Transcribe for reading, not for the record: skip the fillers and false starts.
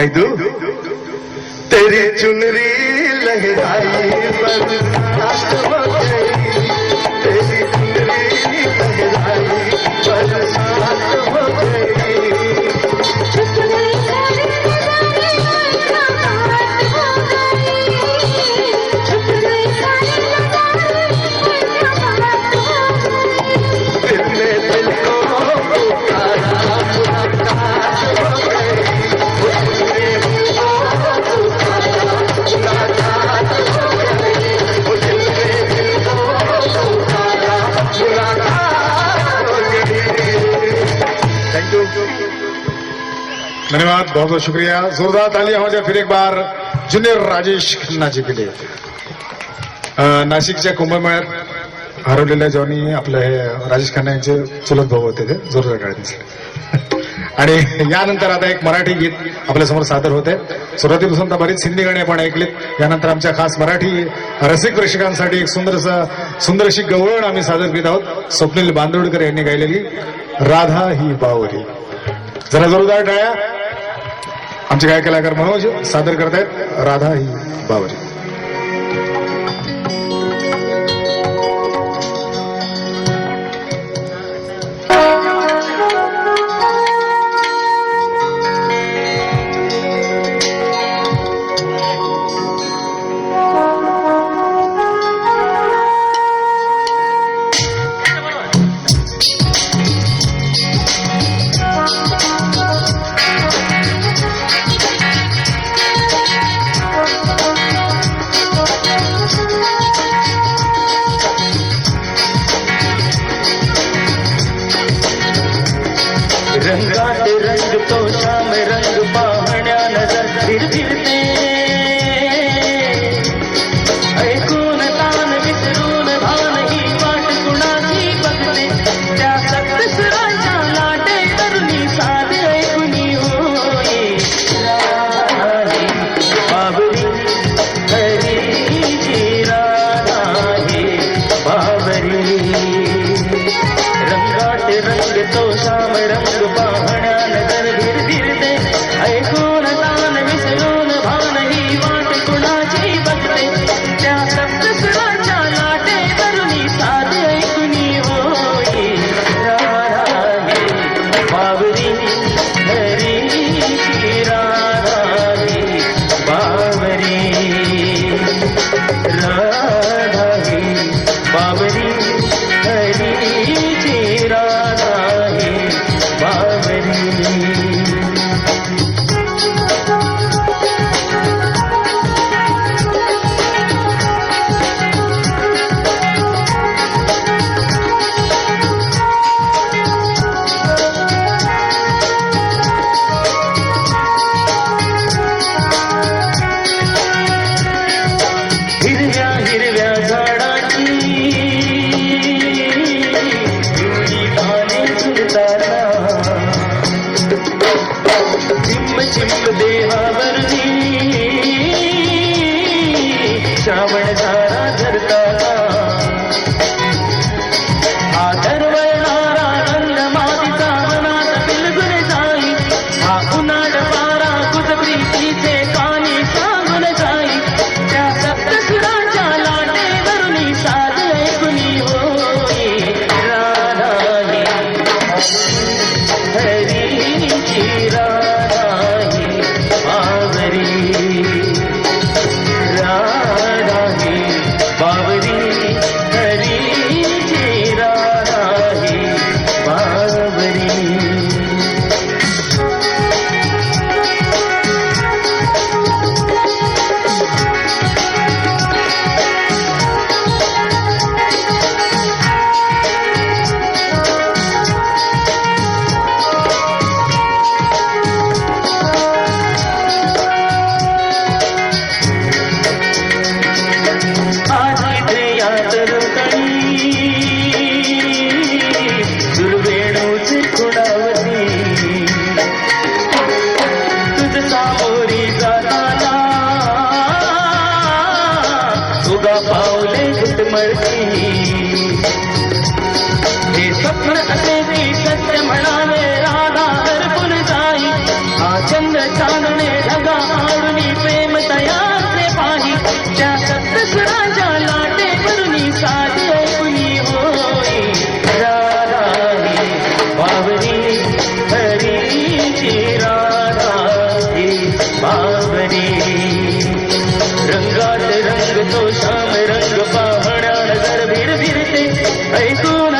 कह दू तेरी चुनरी लहराई बरसात हो गई, तेरी चुनरी लहराई बरसात हो गई। धन्यवाद, बहुत बहुत शुक्रिया। जोरदार तालियां हो जाए फिर एक बार जूनियर राजेश खन्ना जी के लिए। नाशिकच्या कुंभमेळ्यात हरवलेल्या जॉनी आपले हे राजेश खन्ना यांचे चुलत भाऊ होते, ते जोरदार गाण्याचे। आणि यानंतर आता एक मराठी गीत आपल्यासमोर सादर होते। सुरुवातीपासून तर बरीच हिंदी गाणी आपण ऐकलीत, यानंतर आमच्या खास मराठी रसिक प्रेक्षकांसाठी एक सुंदरशी गवळण आम्ही सादर करीत आहोत। स्वप्नील बांदोडकर यांनी गायलेली राधा ही बावरी। जरा जोरदार टाळ्या। आमचे गायक कलाकार मनोज सादर करतायत राधा ही बावरी। रंगात रंग तो श्याम रंग पाहण्या नजर फिरते, ऐकून तान विसरून भान ही वाट कुणाची बघते, त्या सप्तसुरांच्या लाटे तरुणी साध ऐकुनी होई राधाही बावरी, हरीची राधाही बावरी। रंगात रंग तो श्याम रंग पाहण्या नजर फिरते, ऐकून तान विसरून भान ही वाट कुणाची बघते, त्या सप्तसुरांच्या लाटे तरुणी साध ऐकुनी होई राधाही बावरी, हरीची राधाही बावरी, राधाही बावरी, हरीची राधाही बावरी। हिरव्या हिरव्या झाडाची पिवळी पाने झुलताना, चिंब चिंब देहावरती श्रावण धारा धरताना, आदरवळणारा आनंद मातीचा मनात बिलगुन जाई, हा उन्हाळ पारा कुज प्रीतीचे कानी सांगून जाई, त्या सप्तसुरांच्या लाटेवरुनी साध ऐकुनी होई राधाही हरीची राधाही बावरी, राधाही बावरी, हरीची राधाही बावरी। दुर्वेणूची खुणावती, तुझ सामोरी जाताना उगा पावले घुटमळती, हे स्वप्न असे की सत्य म्हणावे राधा हरपून जाई, हा चंद्र चांदणे ऐकून